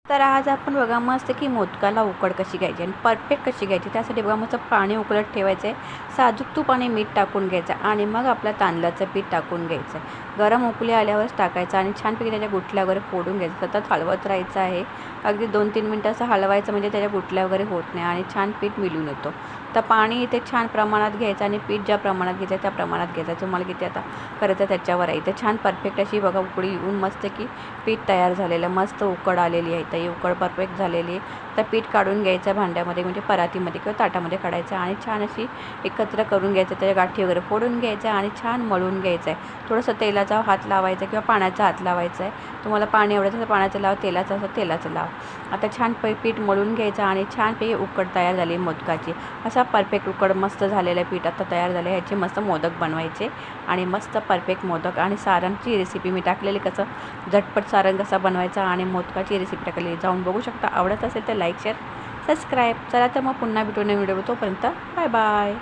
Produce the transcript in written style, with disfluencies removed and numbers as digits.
तर आज आपण बघा मस्त की मोदकाला उकड कशी घ्यायची आणि परफेक्ट कशी घ्यायची त्यासाठी बघा मस्त पाणी उकळत ठेवायचं आहे, साजूक तूप आणि मीठ टाकून घ्यायचं आणि मग आपलं तांदळाचं पीठ टाकून घ्यायचं आहे. गरम उकळी आल्यावरच टाकायचं आणि छानपैकी त्याच्या गुठल्या वगैरे फोडून घ्यायचं. सतत हलवत राहायचं आहे. अगदी 2-3 मिनटं असं हलवायचं म्हणजे त्याच्या गुठल्या वगैरे होत नाही आणि छान पीठ मिळून येतो. तर पाणी इथे छान प्रमाणात घ्यायचं आणि पीठ ज्या प्रमाणात घ्यायचं त्या प्रमाणात घ्यायचं. तुम्हाला किती आता करायचं त्याच्यावर आहे. इथे छान परफेक्ट अशी बघा उकळी येऊन मस्त की पीठ तयार झालेलं, मस्त उकड आलेली आहे. तर ही उकड परफेक्ट झालेली आहे. तर पीठ काढून घ्यायचं भांड्यामध्ये म्हणजे परातीमध्ये किंवा ताटामध्ये काढायचं आणि छान अशी एकत्र करून घ्यायचं. त्याच्या गाठी वगैरे फोडून घ्यायचं आणि छान मळून घ्यायचं आहे. थोडंसं तेलाचा हात लावायचा किंवा पाण्याचा हात लावायचा आहे. तुम्हाला पाणी आवडायचं तर पाण्याचं लावा, तेलाचं असं तेलाचं लावा. आता छान पीठ मळून घ्यायचं आणि छानपैकी उकड तयार झाली मोदकाची. असा परफेक्ट उकड मस्त झालेलं आहे. पीठ आता तयार झालं आहे. ह्याचे मस्त मोदक बनवायचे आणि मस्त परफेक्ट मोदक. आणि सारणची रेसिपी मी टाकलेली, कसं झटपट सारण कसा बनवायचा आणि मोदकाची रेसिपी टाकलेली, जाऊन बघू शकता. आवडत असेल तर लाईक शेअर सबस्क्राईब. चला तर मग पुन्हा भेटू नवीन व्हिडिओ. तोपर्यंत बाय बाय.